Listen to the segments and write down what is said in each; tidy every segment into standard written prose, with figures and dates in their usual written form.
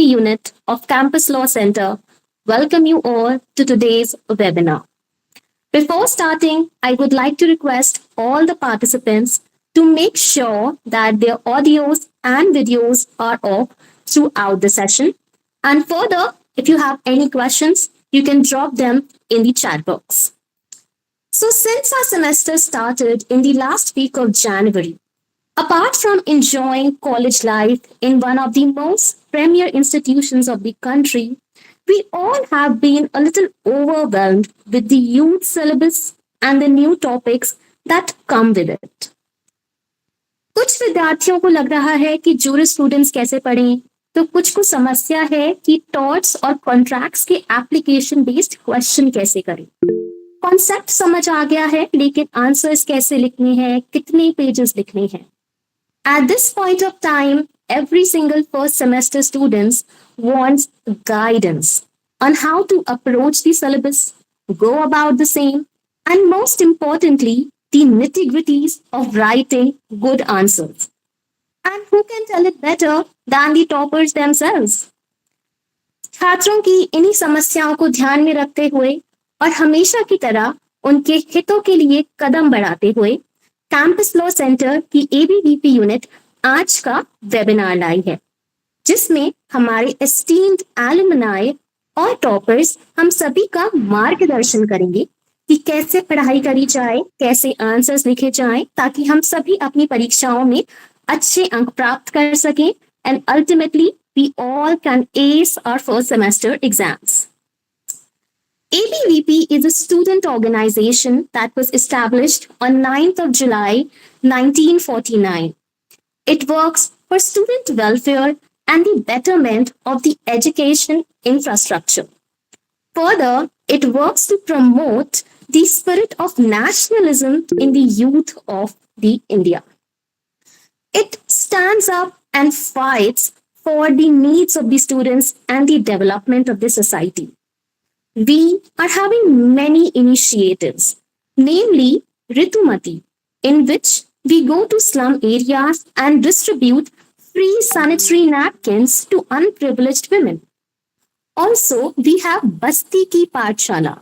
unit of Campus Law Center welcome you all to today's webinar. Before starting, I would like to request all the participants to make sure that their audios and videos are off throughout the session. And further, if you have any questions, you can drop them in the chat box. So, since our semester started in the last week of January, apart from enjoying college life in one of the most premier institutions of the country, we all have been a little overwhelmed with the youth syllabus and the new topics that come with it. कुछ विद्यार्थियों को लग रहा है कि jurisprudence कैसे पढ़ें, तो कुछ को समस्या है कि टॉर्ट्स और कॉन्ट्रैक्ट्स के एप्लीकेशन बेस्ड क्वेश्चन कैसे करें. कॉन्सेप्ट समझ आ गया है, लेकिन आंसर्स कैसे लिखने हैं, कितने पेजेस लिखने हैं. At this point of time, every single first semester students wants guidance on how to approach the syllabus, go about the same, and most importantly, the nitty-gritties of writing good answers. And who can tell it better than the toppers themselves? छात्रों की इन्हीं समस्याओं को ध्यान में रखते हुए और हमेशा की तरह उनके हितों के लिए कदम बढ़ाते हुए कैंपस लॉ सेंटर की एबीवीपी यूनिट आज का वेबिनार लाई है, जिसमें हमारे एस्टीम्ड alumni और टॉपर्स हम सभी का मार्गदर्शन करेंगे कि कैसे पढ़ाई करी जाए, कैसे आंसर्स लिखे जाएं, ताकि हम सभी अपनी परीक्षाओं में अच्छे अंक प्राप्त कर सकें and ultimately we all can ace our first semester exams. ABVP is a student organization that was established on 9th of July 1949. It works for student welfare and the betterment of the education infrastructure. Further, it works to promote the spirit of nationalism in the youth of the India. It stands up and fights for the needs of the students and the development of the society. We are having many initiatives, namely Ritumati, in which we go to slum areas and distribute free sanitary napkins to unprivileged women. Also, we have Basti की पाठशाला,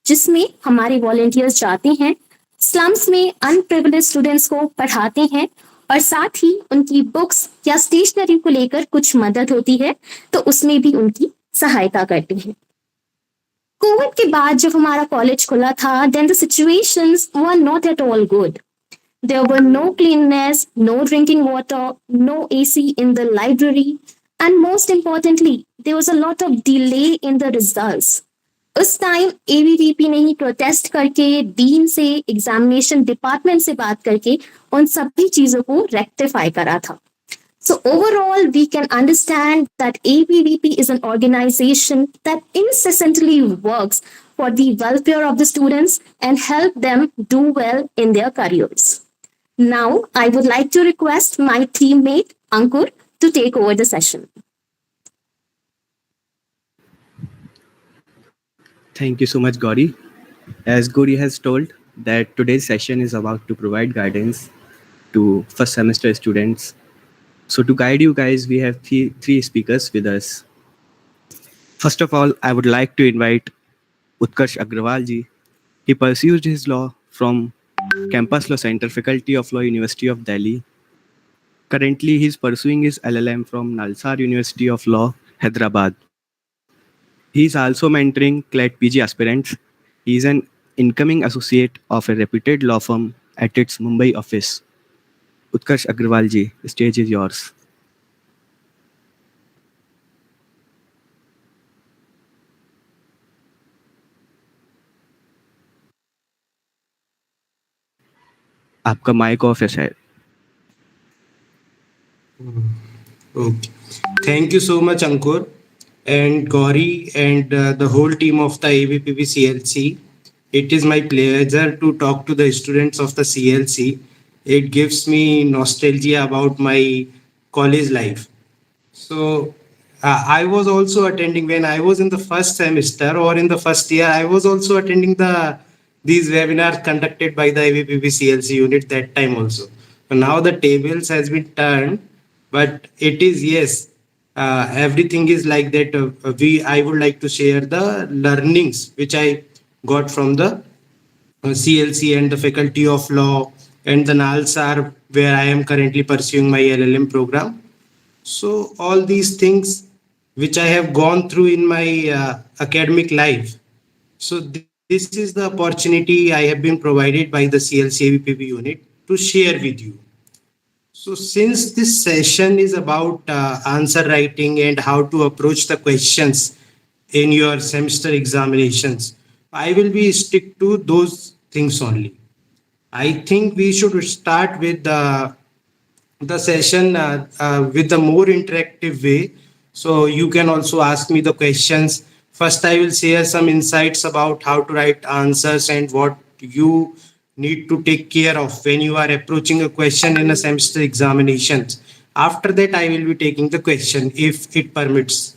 जिसमें हमारे volunteers जाते हैं, slums में unprivileged students को पढ़ाते हैं और साथ ही उनकी बुक्स या स्टेशनरी को लेकर कुछ मदद होती है तो उसमें भी उनकी सहायता करते हैं. कोविड के बाद जब हमारा कॉलेज खुला था, then the situations were not at all good. There were no cleanliness, no drinking water, no AC in the library, and most importantly, there was a lot of delay in the results. उस time ABVP ने ही protest करके dean से, examination department से बात करके उन सभी चीजों को रेक्टिफाई करा था. So overall, we can understand that ABVP is an organization that incessantly works for the welfare of the students and help them do well in their careers. Now, I would like to request my teammate Ankur to take over the session. Thank you so much, Gauri. As Gauri has told, that today's session is about to provide guidance to first semester students. So to guide you guys, we have three speakers with us. First of all, I would like to invite Utkarsh Agrawal ji. He pursued his law from Campus Law Center, Faculty of Law, University of Delhi. Currently, he is pursuing his LLM from Nalsar University of Law, Hyderabad. He is also mentoring CLET PG aspirants. He is an incoming associate of a reputed law firm at its Mumbai office. Utkarsh Agrawal ji, the stage is yours. आपका mic off है शायद. Okay. Thank you so much, Ankur and Gauri and the whole team of the ABVP CLC. It is my pleasure to talk to the students of the CLC. It gives me nostalgia about my college life. So I was also attending when I was in the first semester or in the first year. I was also attending these webinars conducted by the ABVP CLC unit that time also. So now the tables has been turned, but it is, yes, everything is like that. We I would like to share the learnings which I got from the CLC and the Faculty of Law and the NALSAR, where I am currently pursuing my LLM program. So all these things which I have gone through in my academic life. So this is the opportunity I have been provided by the CLC ABPP unit to share with you. So since this session is about answer writing and how to approach the questions in your semester examinations, I will be stick to those things only. I think we should start with the session with the more interactive way. So you can also ask me the questions. First, I will share some insights about how to write answers and what you need to take care of when you are approaching a question in a semester examinations. After that, I will be taking the question if it permits.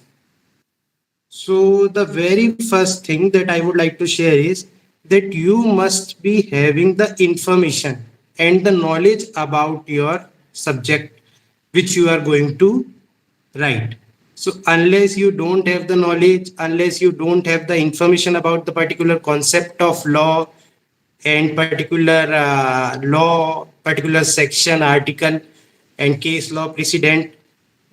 So the very first thing that I would like to share is that you must be having the information and the knowledge about your subject which you are going to write. So unless you don't have the knowledge, unless you don't have the information about the particular concept of law and particular law, particular section, article, and case law precedent,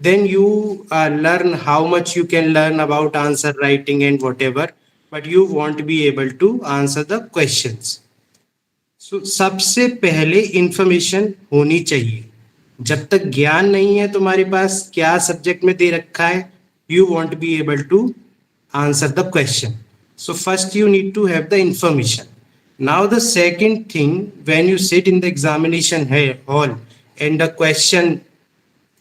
then you learn how much you can learn about answer writing and whatever, but you won't be able to answer the questions. So सबसे पहले information होनी चाहिए. जब तक ज्ञान नहीं है तुम्हारे पास क्या सब्जेक्ट में दे रखा है, you won't be able to answer the question. So first you need to have the information. Now the second thing, when you sit in the examination hall and the question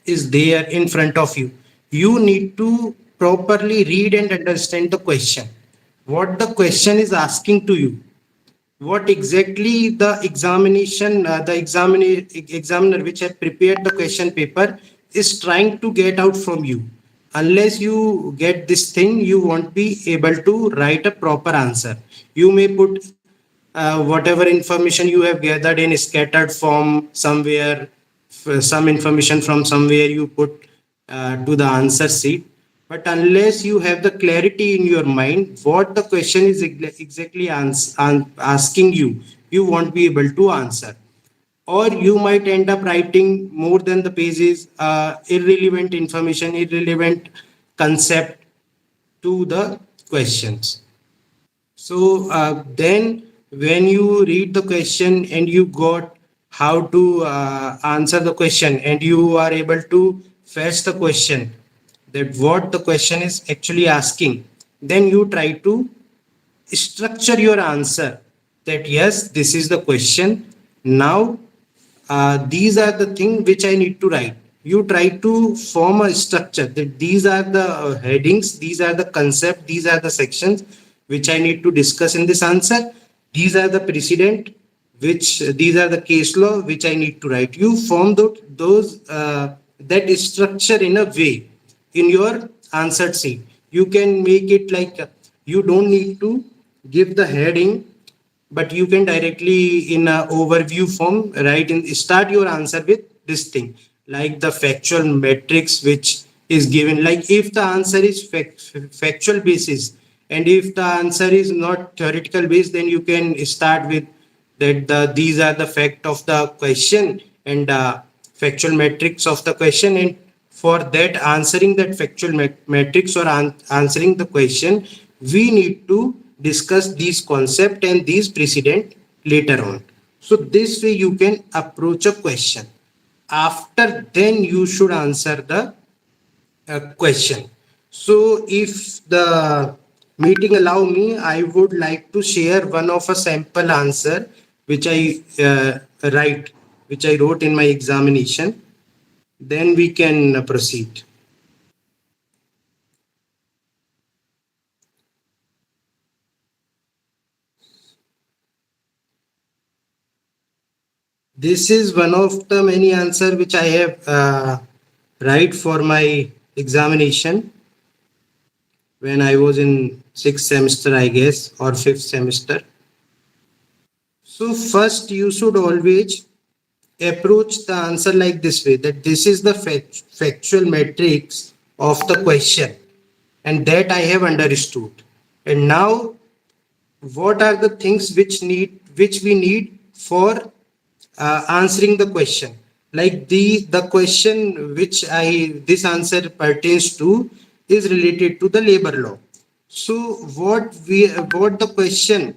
is there in front of you, you need to properly read and understand the question. What the question is asking to you, what exactly the examiner which have prepared the question paper is trying to get out from you. Unless you get this thing, you won't be able to write a proper answer. You may put whatever information you have gathered in scattered form somewhere, some information from somewhere you put to the answer sheet, but unless you have the clarity in your mind what the question is exactly asking you, you won't be able to answer. Or you might end up writing more than the pages, irrelevant information, irrelevant concept to the questions. So then when you read the question and you got how to answer the question and you are able to fetch the question, that what the question is actually asking, then you try to structure your answer, that yes, this is the question. Now these are the thing which I need to write. You try to form a structure that these are the headings, these are the concept, these are the sections which I need to discuss in this answer. These are the precedent, which these are the case law which I need to write. You form those that structure in a way in your answer sheet. You can make it like you don't need to give the heading, but you can directly in a overview form write in start your answer with this thing, like the factual metrics which is given. Like if the answer is factual basis and if the answer is not theoretical based, then you can start with that these are the fact of the question and factual metrics of the question, and for that answering that factual metrics or answering the question, we need to discuss these concept and these precedent later on. So this way you can approach a question. After then you should answer the question. So if the meeting allow me, I would like to share one of a sample answer which I write, which I wrote in my examination. Then we can proceed. This is one of the many answer which I have write for my examination when I was in sixth semester, I guess, or fifth semester. So first you should always approach the answer like this way, that this is the factual metrics of the question, and that I have understood. And now, what are the things which we need for answering the question? Like the question which I this answer pertains to is related to the labor law. So what the question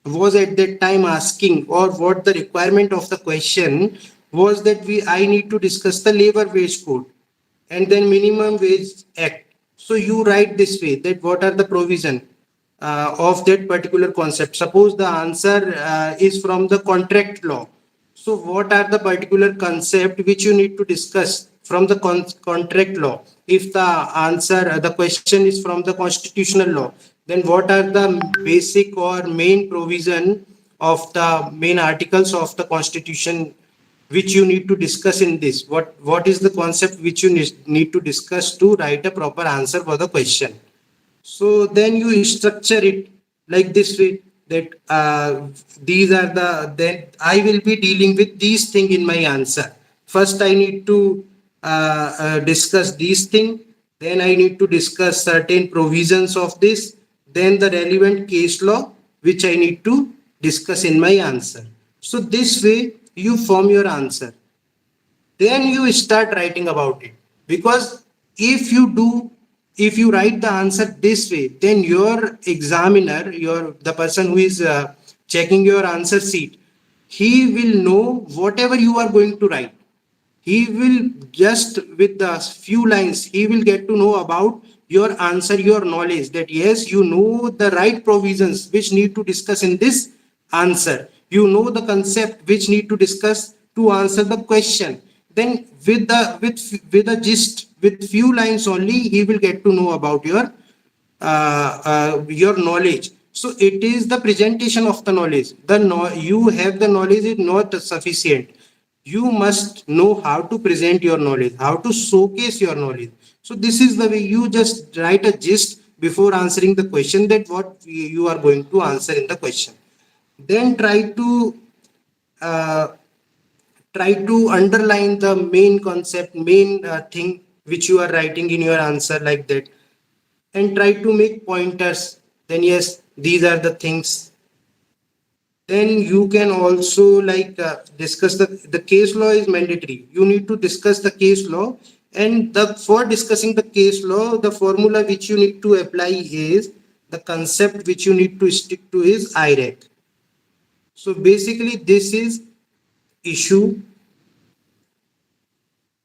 was at that time asking, or what the requirement of the question was, that we I need to discuss the labor wage code and then minimum wage act. So you write this way, that what are the provision of that particular concept. Suppose the answer is from the contract law, so what are the particular concept which you need to discuss from the contract law? If the answer, the question is from the constitutional law, then what are the basic or main provision of the main articles of the constitution which you need to discuss in this? What is the concept which you need to discuss to write a proper answer for the question? So then you structure it like this way, that these are the, then I will be dealing with these thing in my answer. First I need to discuss these thing, then I need to discuss certain provisions of this, then the relevant case law which I need to discuss in my answer. So this way you form your answer, then you start writing about it. Because if you do, if you write the answer this way, then your examiner, your the person who is checking your answer sheet, he will know whatever you are going to write. He will just with the few lines he will get to know about your answer, your knowledge, that yes, you know the right provisions which need to discuss in this answer, you know the concept which need to discuss to answer the question. Then with a gist, with few lines only, he will get to know about your knowledge. So it is the presentation of the knowledge. You have the knowledge is not sufficient. You must know how to present your knowledge, how to showcase your knowledge. So this is the way you just write a gist before answering the question, that what you are going to answer in the question. Then uh, try to underline the main concept, main thing which you are writing in your answer, like that, and try to make pointers. Then yes, these are the things. Then you can also like discuss the case law is mandatory. You need to discuss the case law, and the for discussing the case law, the formula which you need to apply is, the concept which you need to stick to is IRAC. So basically this is issue,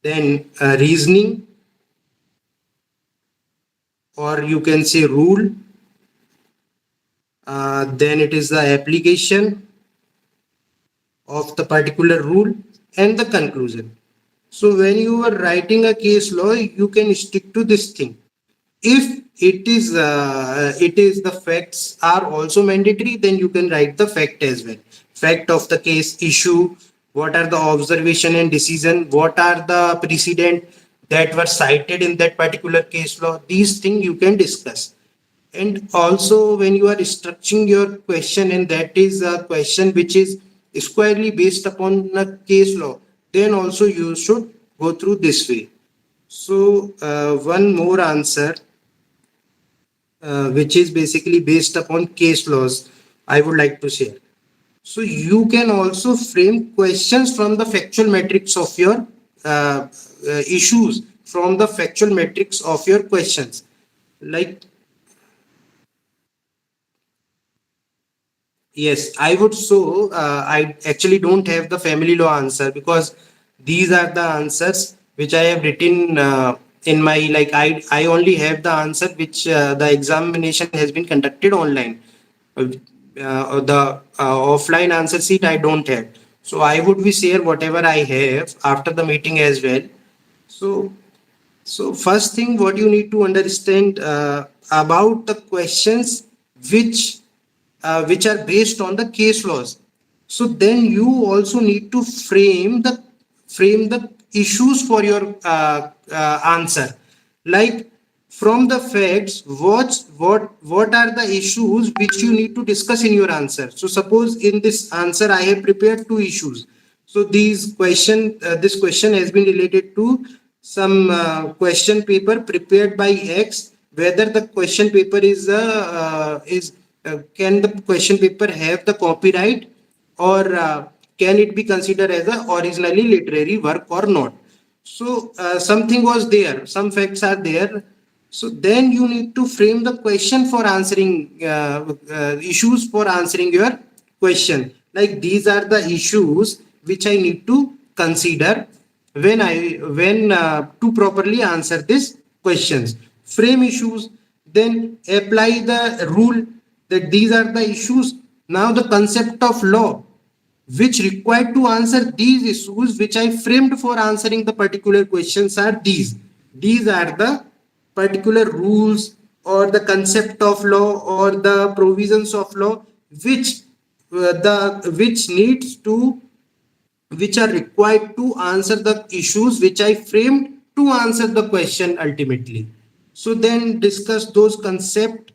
then reasoning, or you can say rule, then it is the application of the particular rule, and the conclusion. So when you are writing a case law, you can stick to this thing. If it is the facts are also mandatory, then you can write the fact as well. Fact of the case, issue, what are the observation and decision, what are the precedent that were cited in that particular case law. These things you can discuss. And also when you are structuring your question, and that is a question which is squarely based upon a case law, then also you should go through this way. So one more answer which is basically based upon case laws, I would like to share. So you can also frame questions from the factual metrics of your issues, from the factual metrics of your questions. Like, yes, I would. So I actually don't have the family law answer, because these are the answers which I have written in my, like I only have the answer which the examination has been conducted online. The offline answer sheet I don't have. So I would be share whatever I have after the meeting as well. So first thing, what you need to understand about the questions which which are based on the case laws. So then you also need to frame the issues for your answer. Like, from the facts, what are the issues which you need to discuss in your answer. So suppose in this answer I have prepared two issues. So this question has been related to some question paper prepared by X, whether the question paper is can the question paper have the copyright, or can it be considered as a originally literary work or not. So something was there, some facts are there. So then you need to frame the question for answering issues for answering your question. Like these are the issues which I need to consider when to properly answer these questions. Frame issues, then apply the rule that these are the issues. Now the concept of law which required to answer these issues which I framed for answering the particular questions are these. These are the particular rules or the concept of law or the provisions of law which the which needs to which are required to answer the issues which I framed to answer the question ultimately. So then discuss those concepts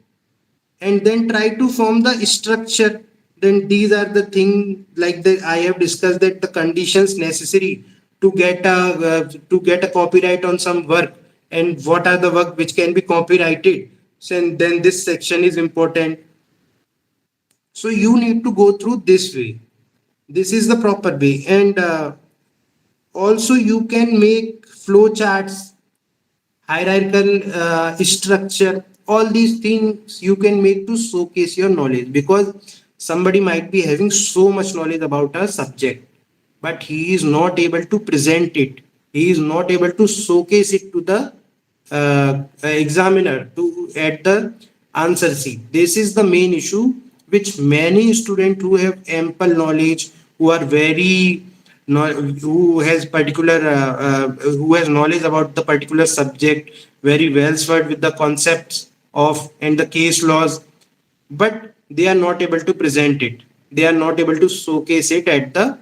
and then try to form the structure. Then these are the thing like the I have discussed that the conditions necessary to get a copyright on some work, and what are the work which can be copyrighted. So and then this section is important. So you need to go through this way. This is the proper way, and also you can make flow charts, hierarchical structure. All these things you can make to showcase your knowledge, because somebody might be having so much knowledge about a subject but he is not able to present it, he is not able to showcase it to the examiner to at the answer sheet. This is the main issue which many students who have ample knowledge, who are very who has particular who has knowledge about the particular subject, very well versed with the concepts of and the case laws, but they are not able to present it, they are not able to showcase it at the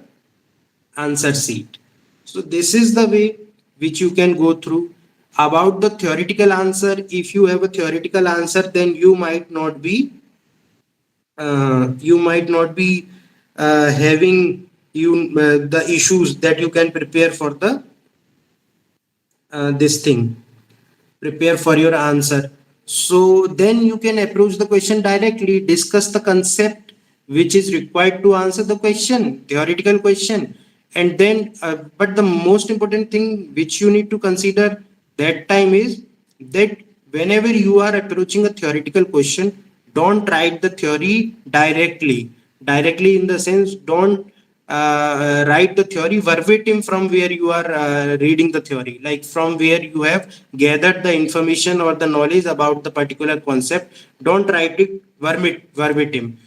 answer sheet. So this is the way which you can go through. About the theoretical answer, if you have a theoretical answer, then you might not be having the issues that you can prepare for the this thing, prepare for your answer. So then you can approach the question directly, discuss the concept which is required to answer the question, theoretical question. And then, but the most important thing which you need to consider that time is that whenever you are approaching a theoretical question, don't write the theory directly. Directly in the sense, don't write the theory verbatim from where you are reading the theory, like from where you have gathered the information or the knowledge about the particular concept. Don't write it verbatim,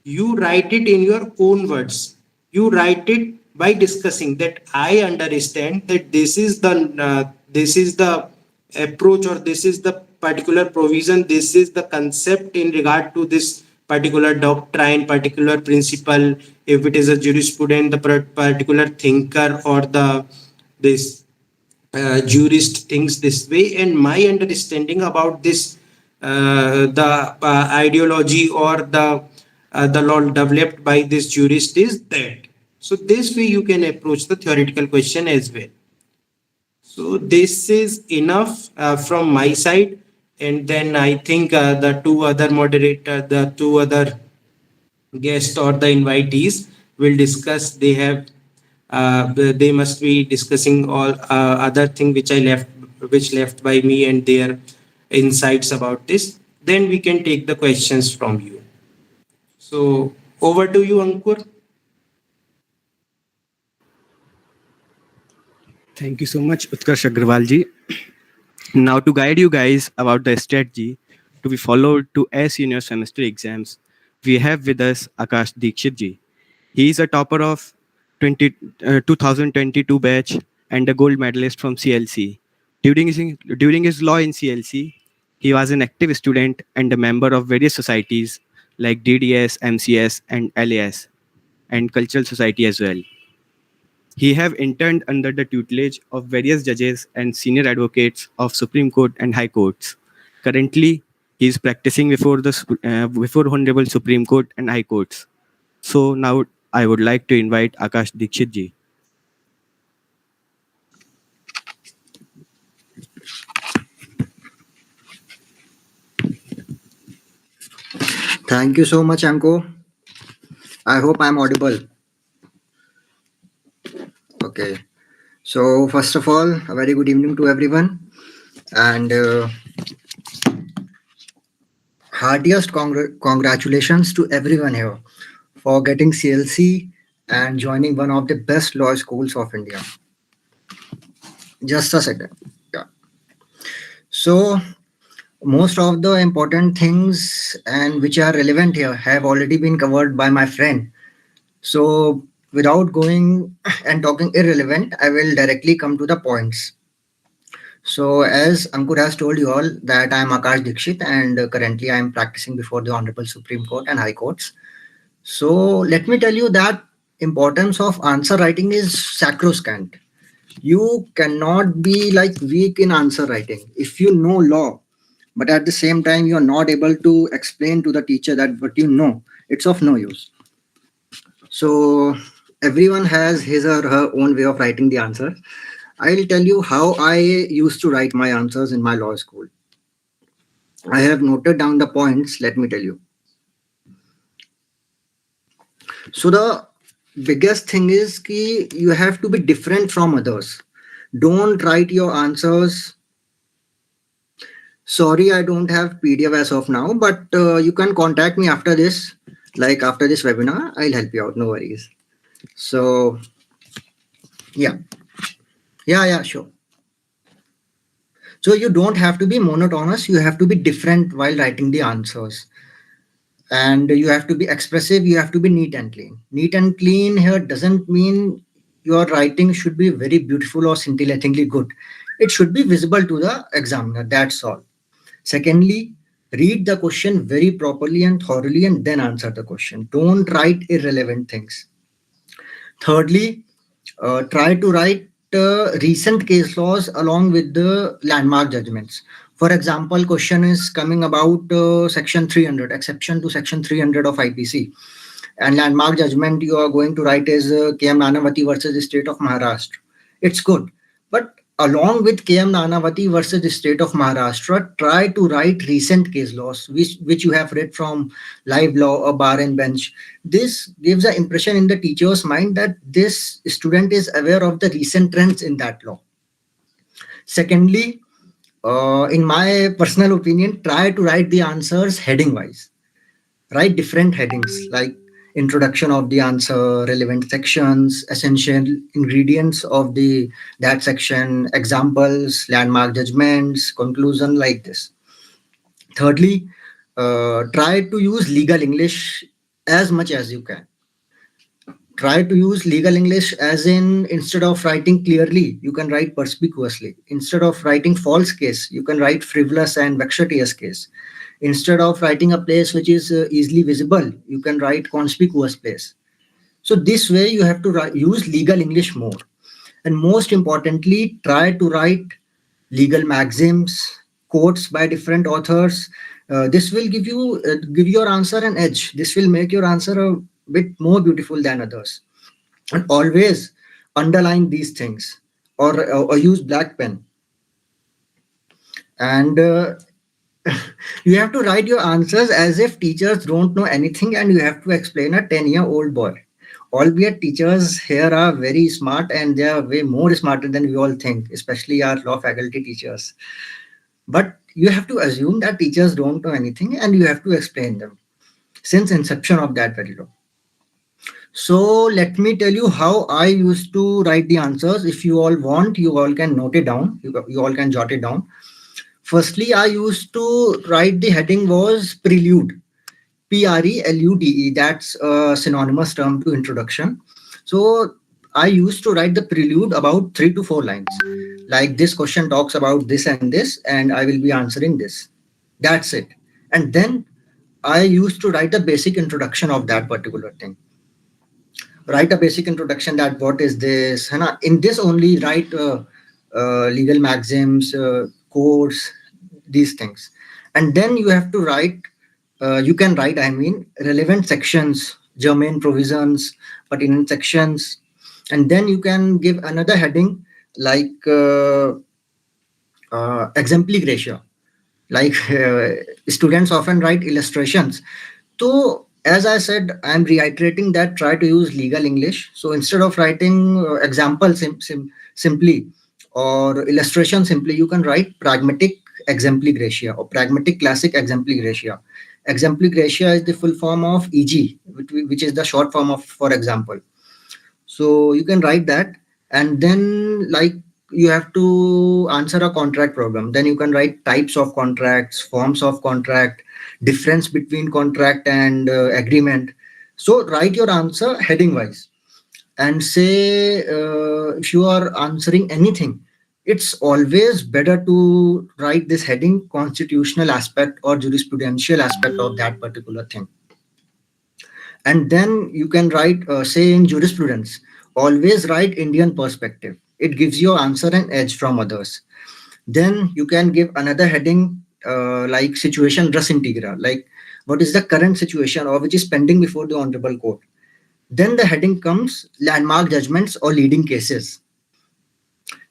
you write it in your own words. You write it by discussing that I understand that this is the approach, or this is the particular provision, this is the concept in regard to this particular doctrine, particular principle. If it is a jurisprudent, the particular thinker or the this jurist thinks this way, and my understanding about this the ideology or the law developed by this jurist is that. So this way you can approach the theoretical question as well. So this is enough from my side, and then I think the two other guests or the invitees will discuss. They have they must be discussing all other thing which left by me and their insights about this. Then we can take the questions from you. So over to you, Ankur. Thank you so much, Utkarsh Agrawal ji. Now, to guide you guys about the strategy to be followed to A senior semester exams, we have with us Akash Dikshit ji. He is a topper of 2022 batch and a gold medalist from CLC. During his law in CLC, he was an active student and a member of various societies like DDS, MCS, and LAS, and Cultural Society as well. He have interned under the tutelage of various judges and senior advocates of Supreme Court and High Courts. Currently, he is practicing before Honorable Supreme Court and High Courts. So now I would like to invite Akash Dikshit ji. Thank you so much, Anko. I hope I'm audible. Okay. So, first of all, a very good evening to everyone, and heartiest congratulations to everyone here for getting CLC and joining one of the best law schools of India. Just a second. Yeah. So, most of the important things and which are relevant here have already been covered by my friend. So, without going and talking irrelevant, I will directly come to the points. So, as Ankur has told you all, that I am Akash Dikshit and currently I am practicing before the Honorable Supreme Court and High Courts. So, let me tell you that importance of answer writing is sacrosanct. You cannot be like weak in answer writing. If you know law, but at the same time you are not able to explain to the teacher that what you know, it's of no use. So, everyone has his or her own way of writing the answer. I'll tell you how I used to write my answers in my law school. I have noted down the points. Let me tell you. So the biggest thing is ki you have to be different from others. Don't write your answers. Sorry, I don't have PDF as of now, but you can contact me after this. Like after this webinar, I'll help you out. No worries. So yeah, yeah, sure. So you don't have to be monotonous. You have to be different while writing the answers. And you have to be expressive, you have to be neat and clean. Neat and clean here doesn't mean your writing should be very beautiful or scintillatingly good. It should be visible to the examiner, that's all. Secondly, read the question very properly and thoroughly and then answer the question. Don't write irrelevant things. Thirdly, try to write recent case laws along with the landmark judgments. For example, question is coming about section 300, exception to section 300 of IPC. And landmark judgment you are going to write is KM Nanavati versus the state of Maharashtra. It's good. But along with KM Nanavati versus the state of Maharashtra, try to write recent case laws, which you have read from live law or bar and bench. This gives an impression in the teacher's mind that this student is aware of the recent trends in that law. Secondly, in my personal opinion, try to write the answers heading wise. Write different headings like introduction of the answer, relevant sections, essential ingredients of the that section, examples, landmark judgments, conclusion, like this. Thirdly, try to use legal English as much as you can. Try to use legal English as in instead of writing clearly, you can write perspicuously. Instead of writing false case, you can write frivolous and vexatious case. Instead of writing a place which is easily visible, you can write conspicuous place. So this way you have to use legal English more. And most importantly, try to write legal maxims, quotes by different authors. This will give your answer an edge. This will make your answer a bit more beautiful than others. And always underline these things or use black pen. And you have to write your answers as if teachers don't know anything and you have to explain a 10-year-old boy. Albeit teachers here are very smart and they are way more smarter than we all think, especially our law faculty teachers. But you have to assume that teachers don't know anything and you have to explain them since inception of that very law. So let me tell you how I used to write the answers. If you all want, you all can note it down. You all can jot it down. Firstly, I used to write the heading was prelude. Prelude. That's a synonymous term to introduction. So I used to write the prelude about 3 to 4 lines. Like this question talks about this and this, and I will be answering this. That's it. And then I used to write the basic introduction of that particular thing. Write a basic introduction that what is this? In this only write legal maxims, codes, these things. And then you have to write, you can write, I mean, relevant sections, germane provisions, pertinent sections. And then you can give another heading like exempli gratia. Like students often write illustrations. So, as I said, I'm reiterating that try to use legal English. So, instead of writing example simply or illustration simply, you can write pragmatic exempli gratia or pragmatic classic exempli gratia. Exempli gratia is the full form of EG, which is the short form of for example. So you can write that, and then like you have to answer a contract problem. Then you can write types of contracts, forms of contract, difference between contract and agreement. So write your answer heading wise and say if you are answering anything, it's always better to write this heading constitutional aspect or jurisprudential aspect of that particular thing. And then you can write say in jurisprudence, always write Indian perspective. It gives your answer an edge from others. Then you can give another heading like situation res integra, like what is the current situation or which is pending before the honorable court. Then the heading comes landmark judgments or leading cases.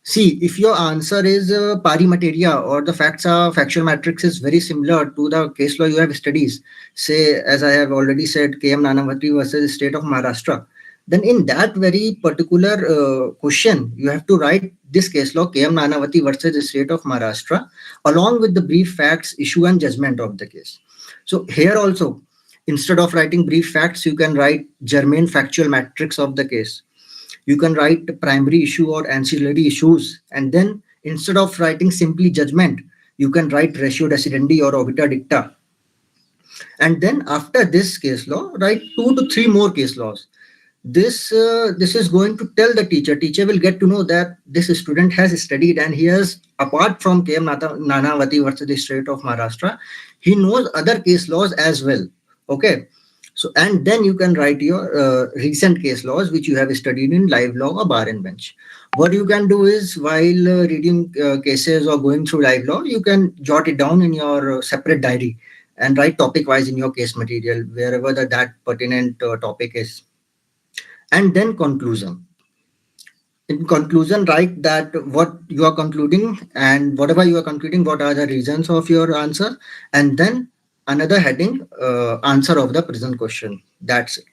See, if your answer is pari materia or the facts are factual matrix is very similar to the case law you have studies, say, as I have already said, KM Nanavati versus state of Maharashtra, then in that very particular question, you have to write this case law KM Nanavati versus the state of Maharashtra along with the brief facts, issue, and judgment of the case. So here also, instead of writing brief facts, you can write germane factual matrix of the case. You can write primary issue or ancillary issues, and then instead of writing simply judgment, you can write ratio decidendi or obiter dicta. And then after this case law, write 2 to 3 more case laws. This is going to tell the teacher will get to know that this student has studied and he has, apart from KM Nanavati versus the state of Maharashtra, he knows other case laws as well. Okay. So, and then you can write your recent case laws which you have studied in live law or bar and bench. What you can do is while reading cases or going through live law, you can jot it down in your separate diary and write topic wise in your case material wherever that pertinent topic is. And then conclusion. In conclusion, write that what you are concluding and whatever you are concluding, what are the reasons of your answer, and then another heading, answer of the present question. That's it.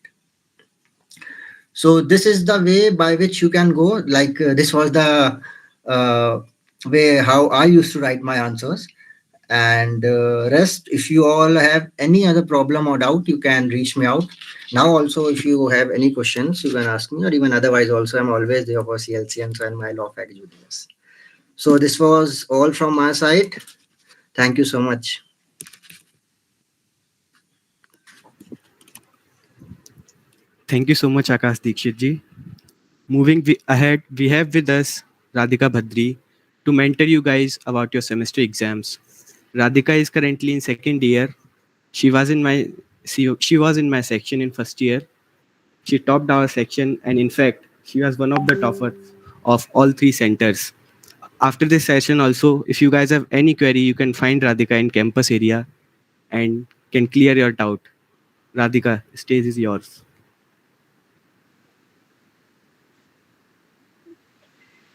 So this is the way by which you can go. Like this was the way how I used to write my answers. And rest, if you all have any other problem or doubt, you can reach me out. Now also, if you have any questions, you can ask me, or even otherwise also, I'm always there for CLCMs and my law faculty juniors. So this was all from my side. Thank you so much. Thank you so much, Akash Dikshit ji. Moving ahead, we have with us Radhika Bhadri to mentor you guys about your semester exams. Radhika is currently in second year. She was in my section in first year. She topped our section, and in fact, she was one of the toppers of all 3 centers. After this session also, if you guys have any query, you can find Radhika in campus area and can clear your doubt. Radhika, stage is yours.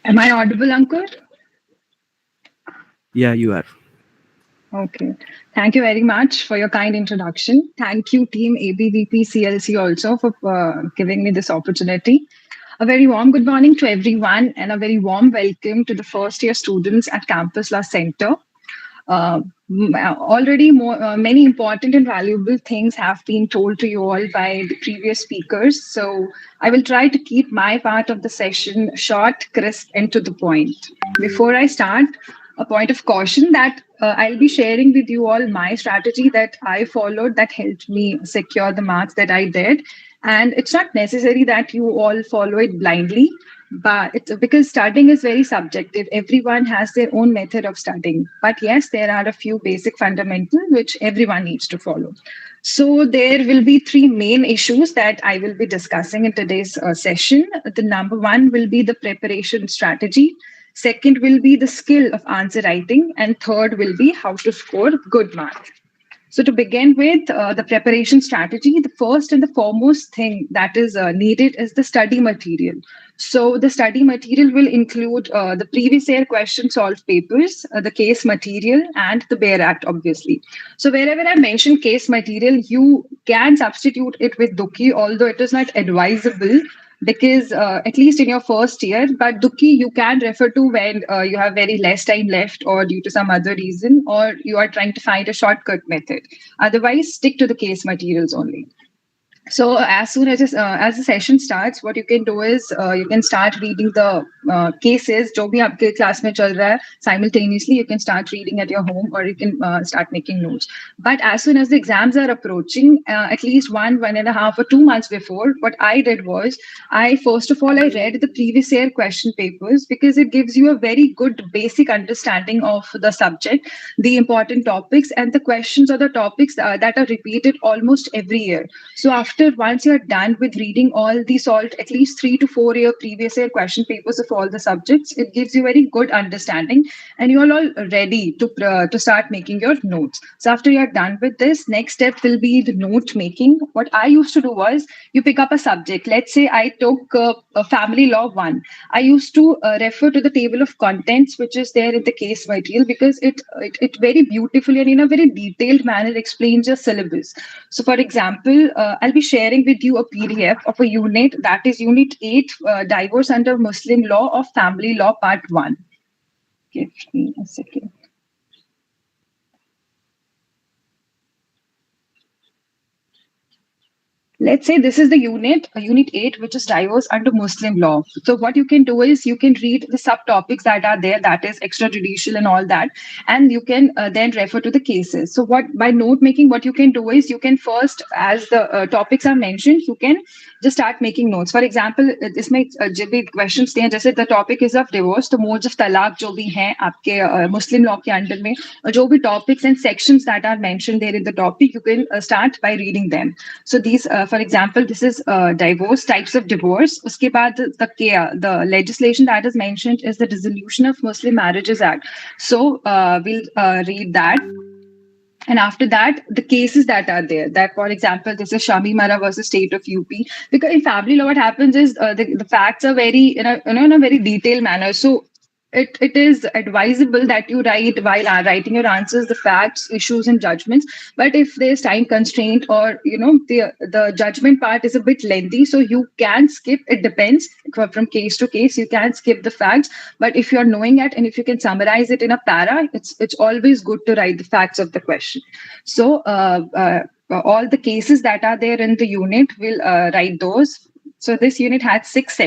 Am I audible, Ankur? Yeah, you are. Okay. Thank you very much for your kind introduction. Thank you, team ABVP CLC, also for giving me this opportunity. A very warm good morning to everyone and a very warm welcome to the first year students at Campus Law Center. Already many important and valuable things have been told to you all by the previous speakers. So I will try to keep my part of the session short, crisp, and to the point. Before I start, a point of caution that I'll be sharing with you all my strategy that I followed that helped me secure the marks that I did. And it's not necessary that you all follow it blindly, but it's because studying is very subjective. Everyone has their own method of studying. But yes, there are a few basic fundamentals which everyone needs to follow. So there will be 3 main issues that I will be discussing in today's session. The number 1 will be the preparation strategy. Second will be the skill of answer writing. And third will be how to score good marks. So to begin with, the preparation strategy, the first and the foremost thing that is needed is the study material. So the study material will include the previous year question solved papers, the case material, and the Bare Act, obviously. So wherever I mention case material, you can substitute it with Dukhi, although it is not advisable because at least in your first year, but Dukhi you can refer to when you have very less time left or due to some other reason, or you are trying to find a shortcut method. Otherwise, stick to the case materials only. So as soon as the session starts, what you can do is you can start reading the cases जो भी आपके class में चल रहा है. Simultaneously you can start reading at your home, or you can start making notes. But as soon as the exams are approaching, at least 1.5 or 2 months before, what I did was I first of all I read the previous year question papers, because it gives you a very good basic understanding of the subject, the important topics, and the questions or the topics that are repeated almost every year. So after once you're done with reading all the solved at least 3 to 4 year previous year question papers of all the subjects, it gives you very good understanding, and you're all ready to start making your notes. So after you're done with this, next step will be the note making. What I used to do was, you pick up a subject. Let's say I took family law 1. I used to refer to the table of contents which is there in the case material, because it very beautifully and in a very detailed manner explains your syllabus. So for example, I'll be sharing with you a PDF of a unit, that is unit 8, divorce under Muslim law of family law part 1. Give me a second. Let's say this is the unit 8, which is divorce under Muslim law. So what you can do is you can read the subtopics that are there, that is extrajudicial and all that, and you can then refer to the cases. So what by note making, what you can do is you can first, as the topics are mentioned, you can just start making notes. For example, this makes जब भी questions हैं, जैसे the topic is of divorce, the modes of talaq जो भी हैं आपके Muslim law के under में, और जो भी topics and sections that are mentioned there in the topic, you can start by reading them. So these for example, this is divorce, types of divorce. Uske baad the legislation that is mentioned is the Dissolution of Muslim Marriages Act. So we'll read that. And after that, the cases that are there, that, for example, this is Shami Mara versus State of UP. Because in family law, what happens is the facts are very, in a very detailed manner. So it is advisable that you write, while writing your answers, the facts, issues, and judgments. But if there's time constraint, or the judgment part is a bit lengthy, so you can skip. It depends from case to case. You can skip the facts, but if you're knowing it and if you can summarize it in a para, it's always good to write the facts of the question. So all the cases that are there in the unit, will write those. So this unit had 6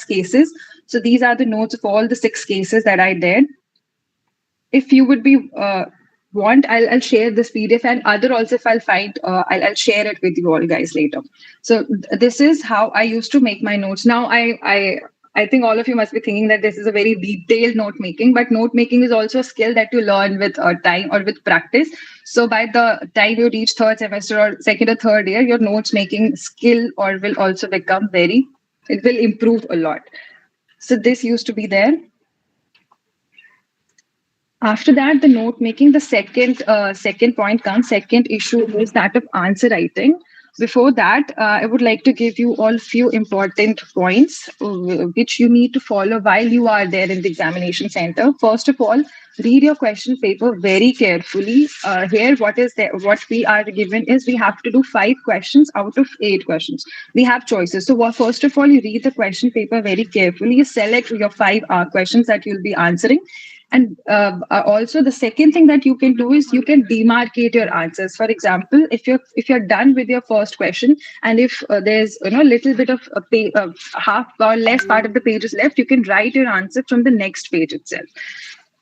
cases. So these are the notes of all the 6 cases that I did. If you would be want, I'll share this PDF, and other also if I'll find, I'll share it with you all guys later. So this is how I used to make my notes. Now I think all of you must be thinking that this is a very detailed note making, but note making is also a skill that you learn with time or with practice. So by the time you reach 3rd semester or 2nd or 3rd year, your notes making skill or will also become it will improve a lot. So this used to be there. After that, the note making, the second point comes, second issue is that of answer writing. Before that, I would like to give you all few important points which you need to follow while you are there in the examination center. First of all, read your question paper very carefully. Here, what we are given is we have to do 5 questions out of 8 questions. We have choices. So first of all, you read the question paper very carefully. You select your 5 questions that you'll be answering. And also the second thing that you can do is you can demarcate your answers. For example, if you're done with your first question, and if there's little bit of half or less part of the page is left, you can write your answer from the next page itself.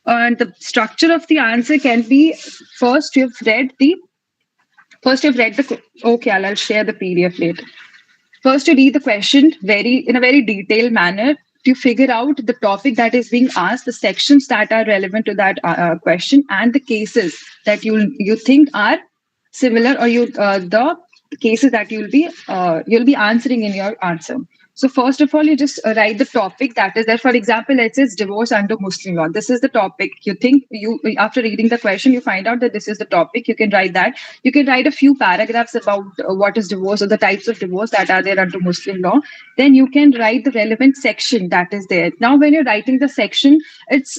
And the structure of the answer can be, first you've read the okay, I'll share the PDF later. First, you read the question in a very detailed manner to figure out the topic that is being asked, the sections that are relevant to that question, and the cases that you think are similar, or the cases that you'll be answering in your answer. So first of all, you just write the topic that is there. For example, let's say it's divorce under Muslim law. This is the topic. You think you after reading the question, you find out that this is the topic. You can write that. You can write a few paragraphs about what is divorce or the types of divorce that are there under Muslim law. Then you can write the relevant section that is there. Now, when you're writing the section, it's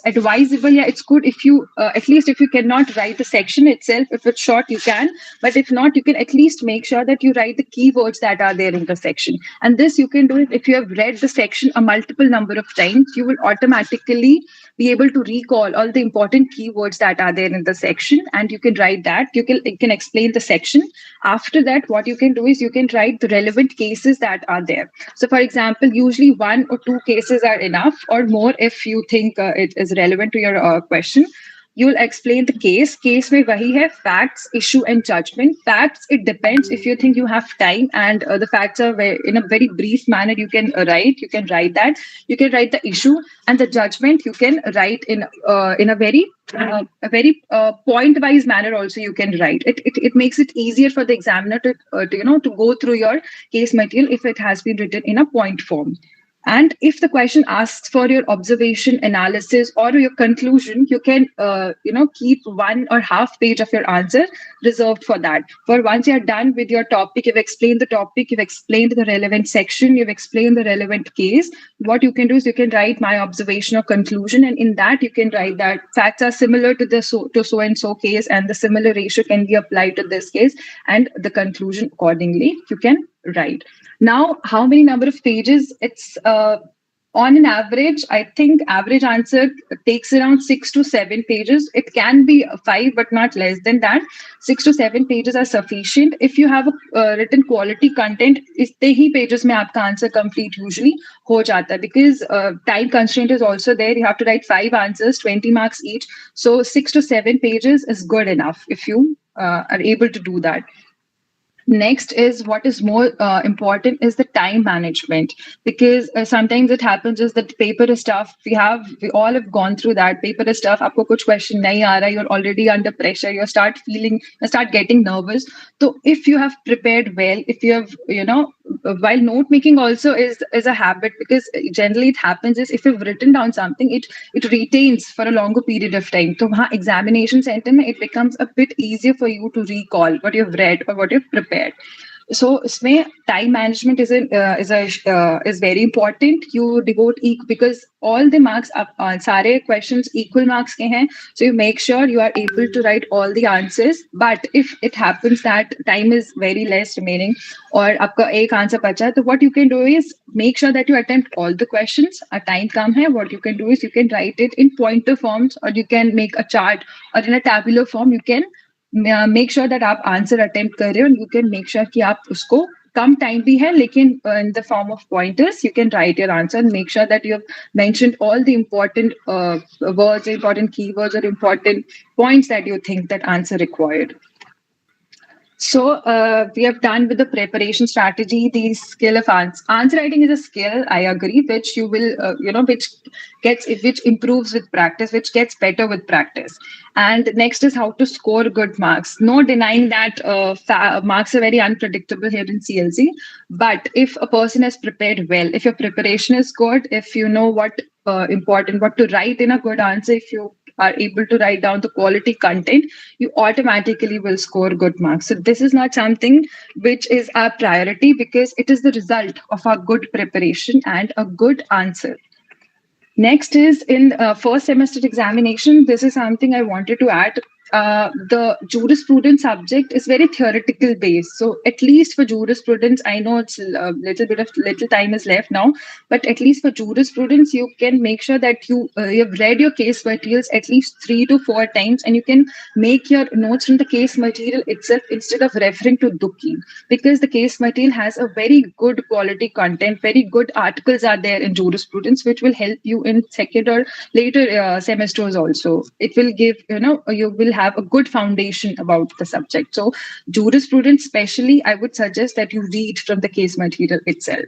advisable. Yeah, it's good if you at least if you cannot write the section itself. If it's short, you can. But if not, you can at least make sure that you write the keywords that are there in the section. And this you can do it if you have read the section a multiple number of times. You will automatically be able to recall all the important keywords that are there in the section, and you can write that. You can explain the section. After that, what you can do is you can write the relevant cases that are there. So, for example, usually 1 or 2 cases are enough, or more if you think it is relevant to your question. You'll explain the case. Case में वही है facts, issue and judgment. Facts, it depends if you think you have time, and the facts are in a very brief manner. You can write. You can write that. You can write the issue, and the judgment you can write in a very point wise manner. Also, you can write it. It makes it easier for the examiner to go through your case material if it has been written in a point form. And if the question asks for your observation, analysis, or your conclusion, you can, keep 1 or half page of your answer reserved for that. For once you're done with your topic, you've explained the topic, you've explained the relevant section, you've explained the relevant case. What you can do is you can write my observation or conclusion, and in that you can write that facts are similar to so and so case, and the similar ratio can be applied to this case, and the conclusion accordingly you can write. Now, how many number of pages? It's on an average, I think average answer takes around 6 to 7 pages. It can be 5, but not less than that. 6 to 7 pages are sufficient. If you have a written quality content, इतने ही pages में आपका answer complete usually हो जाता है, because time constraint is also there. You have to write 5 answers, 20 marks each. So 6 to 7 pages is good enough if you are able to do that. Next is what is more important is the time management, because sometimes it happens is that paper is tough. We all have gone through that. Paper is tough. आपको कुछ question नहीं आ रहा, you're already under pressure. You start getting nervous. So if you have prepared well, if you have while note making also is a habit, because generally it happens is if you've written down something, it retains for a longer period of time. So examination center mein it becomes a bit easier for you to recall what you've read or what you've prepared. So इसमें time management is very important. You devote because all the marks सारे questions equal marks के हैं. So you make sure you are able to write all the answers. But if it happens that time is very less remaining और आपका एक answer बचा, तो what you can do is make sure that you attempt all the questions. A time कम है. What you can do is you can write it in pointer forms, or you can make a chart, or in a tabular form. You can make sure that आप answer attempt कर रहे हो, and you can make sure कि आप उसको कम time भी है, लेकिन in the form of pointers you can write your answer and make sure that you have mentioned all the important words, important keywords, or important points that you think that answer required. So we have done with the preparation strategy, the skill of answer writing is a skill, I agree, which you will, which improves with practice, which gets better with practice. And next is how to score good marks. No denying that marks are very unpredictable here in CLC. But if a person has prepared well, if your preparation is good, if you know what to write in a good answer, if you are able to write down the quality content, you automatically will score good marks. So this is not something which is our priority, because it is the result of our good preparation and a good answer. Next is in first semester examination. This is something I wanted to add. The jurisprudence subject is very theoretical based. So at least for jurisprudence, I know it's little time is left now, but at least for jurisprudence, you can make sure that you have read your case materials at least 3 to 4 times, and you can make your notes from the case material itself instead of referring to Dukki, because the case material has a very good quality content. Very good articles are there in jurisprudence, which will help you in second or later semesters also. It will give, you will have a good foundation about the subject. So jurisprudence especially, I would suggest that you read from the case material itself.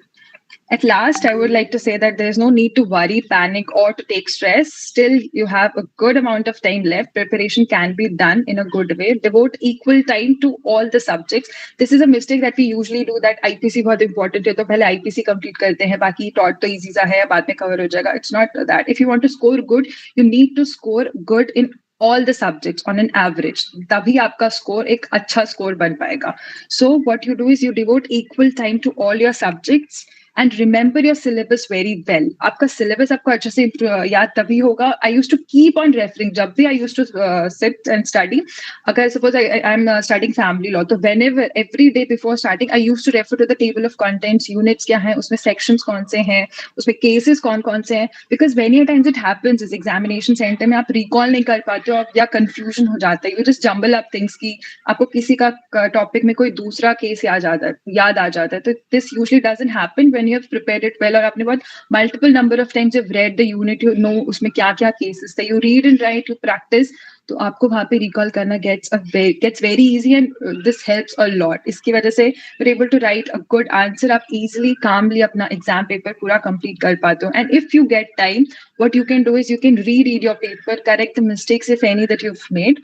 At last, I would like to say that there's no need to worry, panic, or to take stress. Still, you have a good amount of time left. Preparation can be done in a good way. Devote equal time to all the subjects. This is a mistake that we usually do, that IPC बहुत important है तो पहले IPC complete करते हैं, बाकी taught तो easy सा है, बाद में cover हो जाएगा. It's not that. If you want to score good, you need to score good in all the subjects on an average. तभी आपका score एक अच्छा score बन पाएगा. So what you do is you devote equal time to all your subjects and remember your syllabus very well. आपका syllabus आपको अच्छे से याद तभी होगा. I used to keep on referring. जब भी I used to sit and study, अगर suppose I'm studying family law, तो whenever every day before starting, I used to refer to the table of contents, units क्या हैं, उसमें sections कौन से हैं, उसमें cases कौन से हैं, because many a times it happens is examination center में आप recall नहीं कर पाते हो या confusion हो जाता है. You just jumble up things कि आपको किसी का topic में कोई दूसरा case याद आ जाता है. तो this usually doesn't happen when you have prepared it well और आपने बहुत multiple number of times you've read the unit, you know उसमें क्या क्या cases थे, you read and write, you practice, तो आपको वहाँ पे recall करना gets very easy and this helps a lot. इसकी वजह से you're able to write a good answer, आप easily calmly अपना exam paper पूरा complete कर पाते हो. And if you get time, what you can do is you can reread your paper, correct the mistakes if any that you've made.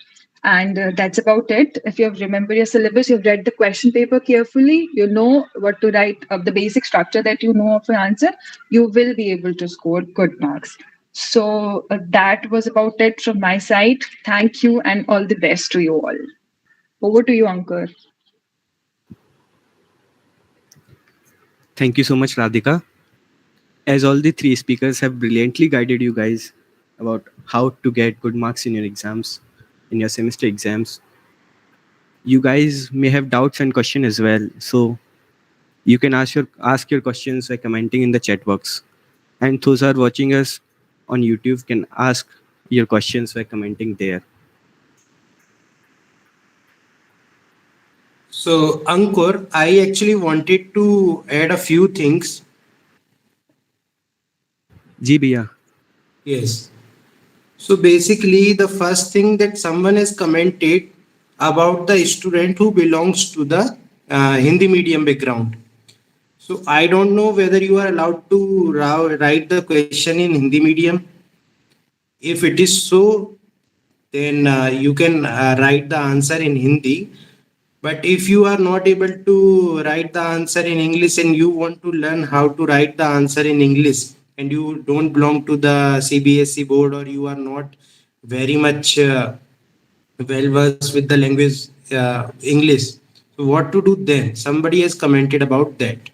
And that's about it. If you have remembered your syllabus, you've read the question paper carefully, you know what to write, the basic structure that you know of an answer, you will be able to score good marks. So that was about it from my side. Thank you and all the best to you all. Over to you, Ankur. Thank you so much, Radhika. As all the three speakers have brilliantly guided you guys about how to get good marks in your exams, in your semester exams, you guys may have doubts and questions as well. So you can ask your questions by commenting in the chat box. And those who are watching us on YouTube can ask your questions by commenting there. So, Ankur, I actually wanted to add a few things. Ji bhaiya. Yes. So basically, the first thing that someone has commented about the student who belongs to the Hindi medium background. So I don't know whether you are allowed to write the question in Hindi medium. If it is so, then you can write the answer in Hindi. But if you are not able to write the answer in English and you want to learn how to write the answer in English, and you don't belong to the CBSE board, or you are not very much well versed with the language English, so what to do then? Somebody has commented about that.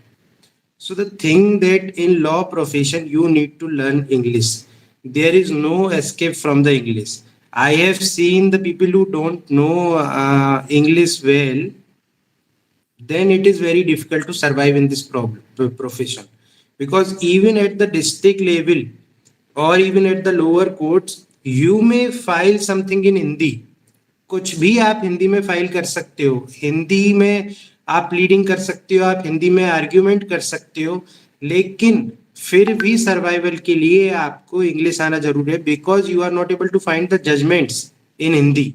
So the thing that in law profession you need to learn English. There is no escape from the English. I have seen the people who don't know English well, then it is very difficult to survive in this profession, because even at the district level or even at the lower courts, you may file something in Hindi. कुछ भी आप हिंदी में file कर सकते हो, हिंदी में आप pleading कर सकते हो, आप हिंदी में आर्ग्यूमेंट कर सकते हो, लेकिन फिर भी सर्वाइवल के लिए आपको इंग्लिश आना जरूरी है, because you are not able to find the judgements in Hindi.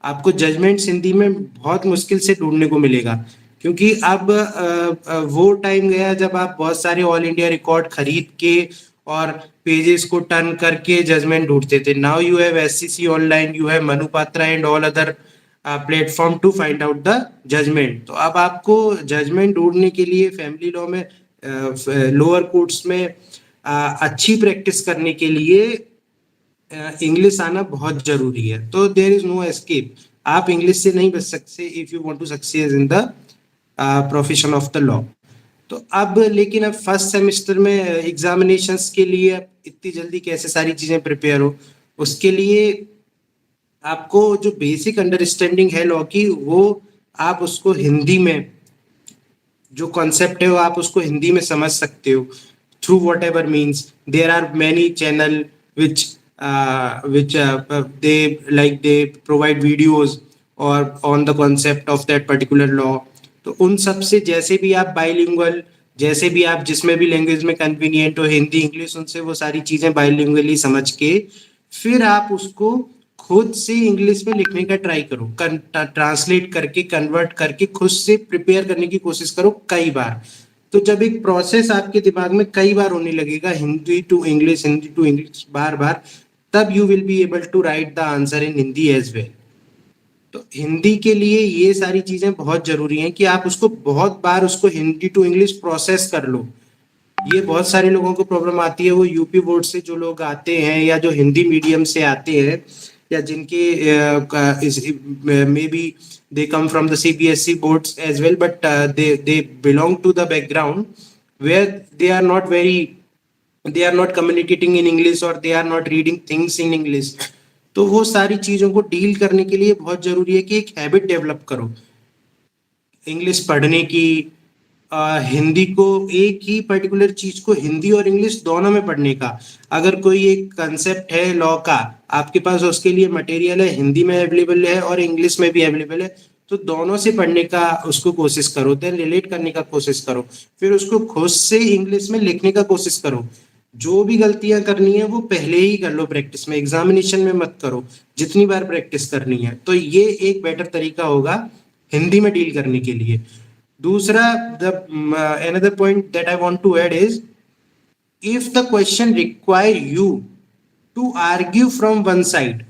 आपको जजमेंट्स हिंदी में बहुत मुश्किल से ढूंढने को मिलेगा, क्योंकि अब वो टाइम गया जब आप बहुत सारे ऑल इंडिया रिकॉर्ड खरीद के और पेजेस को टर्न करके जजमेंट ढूंढते थे. Now you have SCC online, you have Manupatra and all other platform to find out the judgment. तो अब आपको जजमेंट ढूंढने के लिए फैमिली लॉ में, लोअर कोर्ट्स में अच्छी प्रैक्टिस करने के लिए इंग्लिश आना बहुत जरूरी है. तो देयर इज नो एस्केप, आप इंग्लिश से नहीं बच सकते if you want to success in the profession of the law. तो अब लेकिन अब फर्स्ट सेमेस्टर में एग्जामिनेशंस के लिए इतनी जल्दी कैसे सारी चीजें प्रिपेयर हो, उसके लिए आपको जो बेसिक अंडरस्टैंडिंग है लॉ की, वो आप उसको हिंदी में, जो कॉन्सेप्ट है वो आप उसको हिंदी में समझ सकते हो through whatever means. There are many channel which they provide videos or on the concept of that particular law. तो उन सब से जैसे भी आप बाइलिंगुअल, जैसे भी आप जिसमें भी लैंग्वेज में कन्वीनियंट हो, हिंदी इंग्लिश, उनसे वो सारी चीजें बाइलिंगुअली समझ के फिर आप उसको खुद से इंग्लिश में लिखने का ट्राई करो, ट्रांसलेट करके, कन्वर्ट करके खुद से प्रिपेयर करने की कोशिश करो कई बार. तो जब एक प्रोसेस आपके दिमाग में कई बार होने लगेगा, हिंदी टू इंग्लिश बार बार, तब you will be able to write the answer in Hindi as well. तो हिंदी के लिए ये सारी चीजें बहुत जरूरी हैं कि आप उसको बहुत बार उसको हिंदी टू इंग्लिश प्रोसेस कर लो। ये बहुत सारे लोगों को प्रॉब्लम आती है, वो यूपी बोर्ड से जो लोग आते हैं या जो हिंदी मीडियम से आते हैं, या जिनके may be they come from the CBSE boards as well, but they belong to the background where they are not very, they are not communicating in English और they are not reading things in English. तो वो सारी चीजों को deal करने के लिए बहुत जरूरी है कि एक हैबिट डेवलप करो इंग्लिश पढ़ने की। हिंदी को, एक ही पर्टिकुलर चीज को हिंदी और इंग्लिश दोनों में पढ़ने का। अगर कोई एक कंसेप्ट है लॉ का, आपके पास उसके लिए मटेरियल है, हिंदी में अवेलेबल है और इंग्लिश में भी अवेलेबल है, तो दोनों से पढ़ने का उसको कोशिश करो, देन रिलेट करने का कोशिश करो, फिर उसको खुद से इंग्लिश में लिखने का कोशिश करो। जो भी गलतियां करनी है वो पहले ही कर लो प्रैक्टिस में, एग्जामिनेशन में मत करो। जितनी बार प्रैक्टिस करनी है, तो ये एक बेटर तरीका होगा हिंदी में डील करने के लिए। दूसरा, the another point that I want to add is, if the question require you to argue from one side,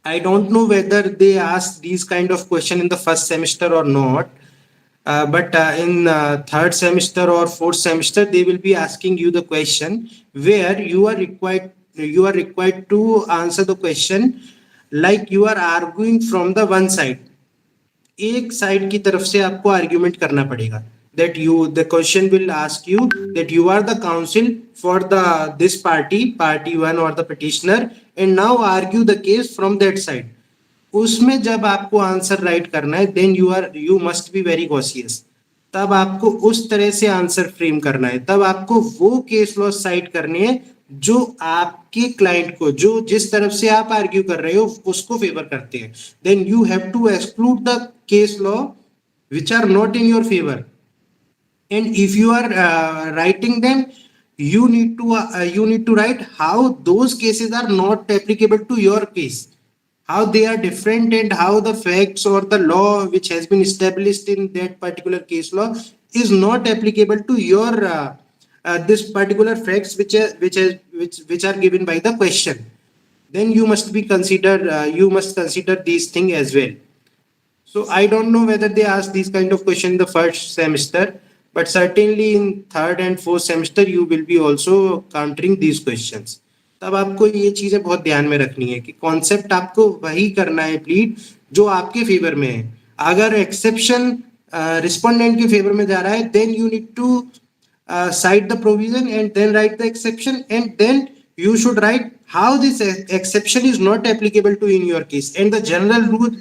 I don't know whether they ask these kind of question in the first semester or not, but in third semester or fourth semester they will be asking you the question where you are required to answer the question like you are arguing from the one side। एक side की तरफ से आपको argument करना पड़ेगा, that you, the question will ask you that you are the counsel for the this party one or the petitioner, and now argue the case from that side। उसमें जब आपको आंसर राइट करना है, then you must be very cautious. तब आपको उस तरह से आंसर फ्रेम करना है, तब आपको वो केस लॉ साइट करने हैं जो आपके क्लाइंट को, जो जिस तरफ से आप आर्ग्यू कर रहे हो उसको फेवर करते हैं। Then you have to exclude the case law which are not in your favor, and if you are writing them, you need to write how those cases are not applicable to your case, how they are different, and how the facts or the law which has been established in that particular case law is not applicable to your this particular facts which are given by the question। Then you must consider these things as well। So I don't know whether they ask these kind of question in the first semester, but certainly in third and fourth semester you will be also countering these questions। तब आपको ये चीजें बहुत ध्यान में रखनी है कि कॉन्सेप्ट आपको वही करना है प्लीड जो आपके फेवर में है। अगर एक्सेप्शन रिस्पोंडेंट के फेवर में जा रहा है, then you need to cite the provision and then write the exception, and then you should write how this exception is not applicable to in your case and the general rule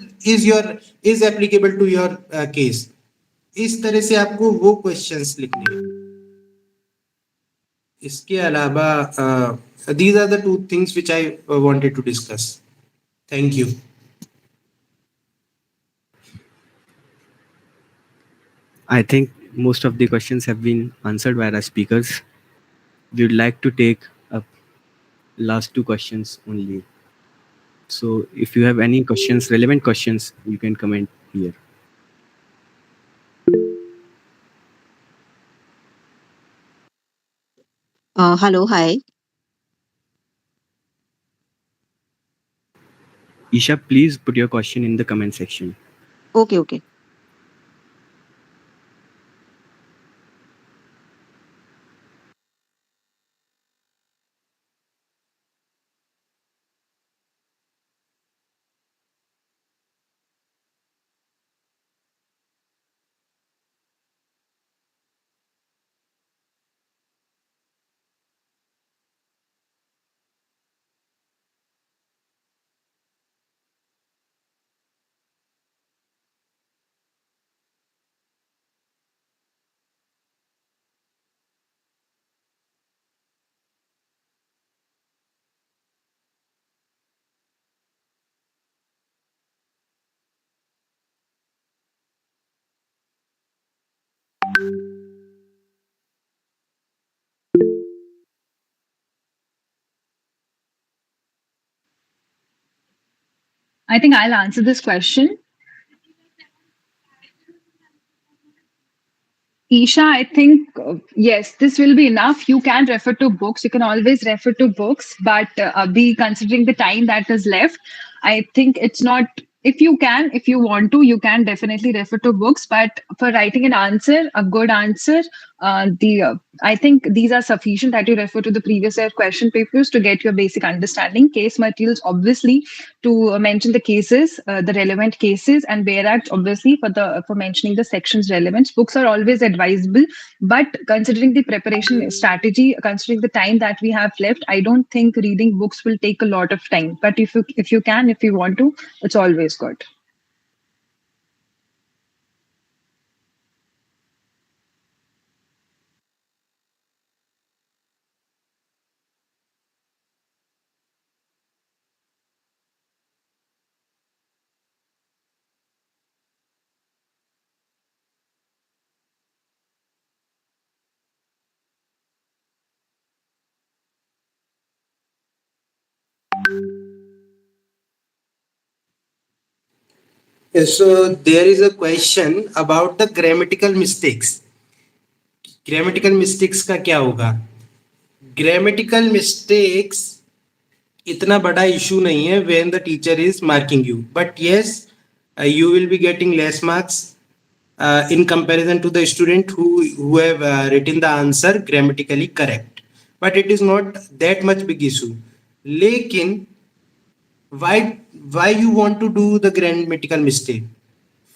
is applicable to your case। इस तरह से आपको वो questions लिखने हैं। इसके अलावा these are the two things which I wanted to discuss। Thank you। I think most of the questions have been answered by our speakers. We would like to take up last two questions only. So if you have any questions, relevant questions, you can comment here. Hello, hi. Isha, please put your question in the comment section. Okay, okay. I think I'll answer this question. Isha, I think, yes, this will be enough. You can refer to books. You can always refer to books, but be considering the time that is left. I think it's not, if you want to, you can definitely refer to books. But for writing an answer, a good answer, I think these are sufficient that you refer to the previous year question papers to get your basic understanding. Case materials, obviously, to mention the cases, the relevant cases, and bare acts, obviously, for mentioning the sections relevance. Books are always advisable, but considering the preparation strategy, considering the time that we have left, I don't think reading books will take a lot of time. But if you want to, it's always good. So there is a question about the grammatical mistakes. Grammatical mistakes का क्या होगा? Grammatical mistakes इतना बड़ा issue नहीं है when the teacher is marking you, but yes you will be getting less marks in comparison to the student who have written the answer grammatically correct, but it is not that much big issue. लेकिन why you want to do the grammatical mistake?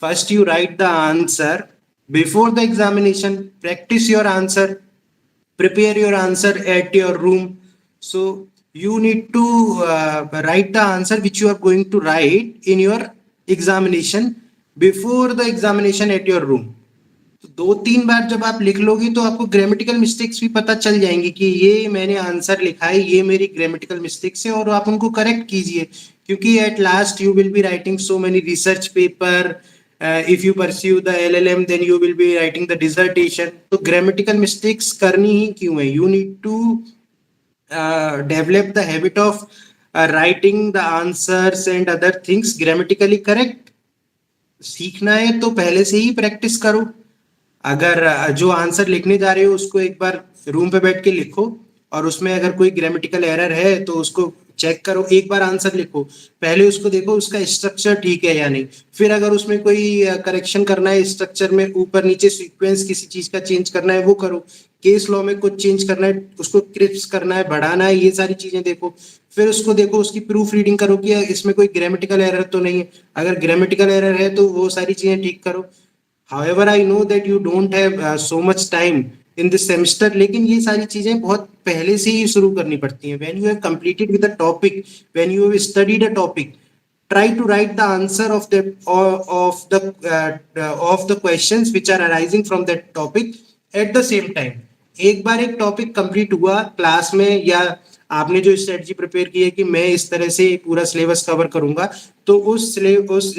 First you write the answer before the examination, practice your answer, prepare your answer at your room. So you need to write the answer which you are going to write in your examination before the examination at your room. तो दो तीन बार जब आप लिख लोगे तो आपको grammatical mistakes भी पता चल जाएंगी कि ये मैंने आंसर लिखा है, ये मेरी ग्रामेटिकल मिस्टेक्स है, और आप उनको करेक्ट कीजिए, क्योंकि at last you will be writing so many research paper. If you pursue the LLM then you will be writing the dissertation. तो ग्रामेटिकल मिस्टेक्स करनी ही क्यों है? You need to develop the habit of writing the answers and other things grammatically correct. सीखना है तो पहले से ही प्रैक्टिस करो. अगर जो आंसर लिखने जा रहे हो उसको एक बार रूम पे बैठ के लिखो, और उसमें अगर कोई ग्रामेटिकल एरर है तो उसको चेक करो. एक बार आंसर लिखो, पहले उसको देखो उसका स्ट्रक्चर ठीक है या नहीं. फिर अगर उसमें कोई करेक्शन करना है, स्ट्रक्चर में ऊपर नीचे सीक्वेंस किसी चीज का चेंज करना है वो करो. केस लॉ में कुछ चेंज करना है, उसको क्रिप्स करना है, बढ़ाना है, ये सारी चीजें देखो. फिर उसको देखो, उसकी प्रूफ रीडिंग करो कि इसमें कोई ग्रामेटिकल एरर तो नहीं है. अगर ग्रामेटिकल एरर है तो वो सारी चीजें ठीक करो. However, I know that you don't have so much time in this semester, लेकिन ये सारी चीजें बहुत पहले से ही शुरू करनी पड़ती हैं. When you have completed with the topic, when you have studied a topic, try to write the answer of the questions which are arising from that topic at the same time. एक बार एक topic complete हुआ class में, या आपने जो strategy prepare की है कि मैं इस तरह से पूरा सिलेबस कवर करूंगा, तो उस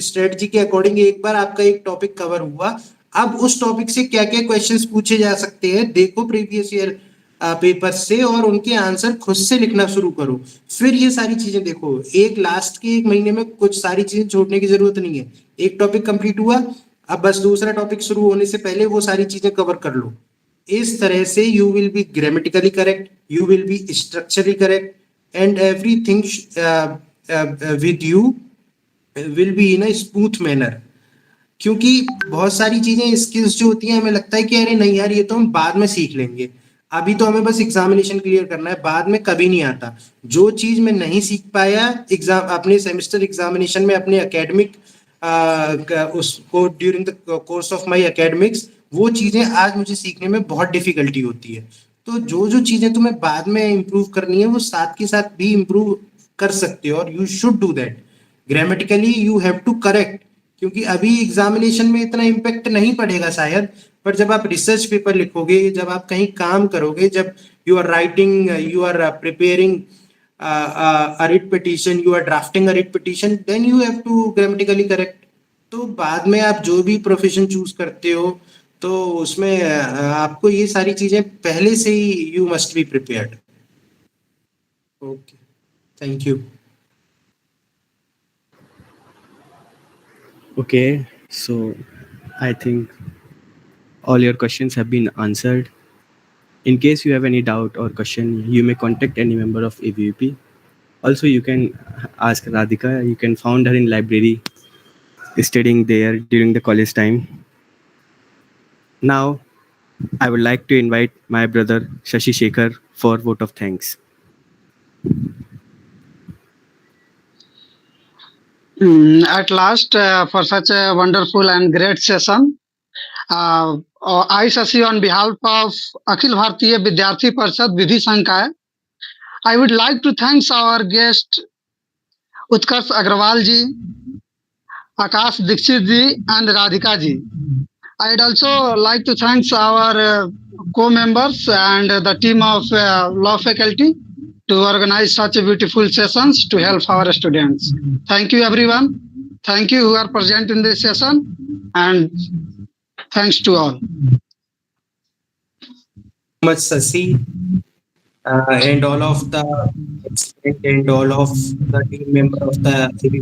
स्ट्रेटजी के अकॉर्डिंग एक बार आपका एक टॉपिक कवर हुआ. अब उस टॉपिक से क्या क्या क्वेश्चंस पूछे जा सकते हैं देखो प्रीवियस ईयर पेपर से, और उनके आंसर खुद से लिखना शुरू करो. फिर ये सारी चीजें देखो. एक लास्ट के एक महीने में कुछ सारी चीजें छोड़ने की जरूरत नहीं है. एक टॉपिक कंप्लीट हुआ, अब बस दूसरा टॉपिक शुरू होने से पहले वो सारी चीजें कवर कर लो. इस तरह से you will B grammatically correct, you will B structurally correct, and everything with you will be in a smooth manner. क्योंकि बहुत सारी चीजें स्किल्स जो होती हैं हमें लगता है कि अरे नहीं यार ये तो हम बाद में सीख लेंगे, अभी तो हमें बस एग्जामिनेशन क्लियर करना है, बाद में कभी नहीं आता. जो चीज मैं नहीं सीख पाया एग्जाम अपने सेमेस्टर एग्जामिनेशन में, अपने एकेडमिक उसको during the course of my academics, वो चीजें आज मुझे सीखने में बहुत डिफिकल्टी होती है. तो जो जो चीजें तुम्हें बाद में इम्प्रूव करनी है वो साथ के साथ भी इम्प्रूव कर सकते हो, और you should do that. Grammatically you have to correct, क्योंकि अभी एग्जामिनेशन में इतना इम्पैक्ट नहीं पड़ेगा शायद, पर जब आप रिसर्च पेपर लिखोगे, जब आप कहीं काम करोगे, जब you are writing, you are preparing a writ petition, you are drafting a writ petition, then you have to grammatically correct. तो बाद में आप जो भी प्रोफेशन चूज करते हो तो उसमें आपको ये सारी चीजें पहले से ही you must be prepared. Okay, thank you. Okay, so I think All your questions have been answered. In case you have any doubt or question, you may contact any member of ABVP. Also, you can ask Radhika. You can find her in library, studying there during the college time. Now, I would like to invite my brother Shashi Shekhar for vote of thanks. At last, for such a wonderful and great session, I, Shashi, on behalf of Akhil Bhartiya Vidyarthi Parishad Vidhi Sankai, I would like to thank our guest Utkarsh Agrawal ji, Akash Dixit ji, and Radhika ji. I'd also like to thank our co-members and the team of law faculty to organize such a beautiful sessions to help our students. Thank you, everyone. Thank you who are present in this session, and thanks to all. Much Sasi, and all of the and all of the team member of the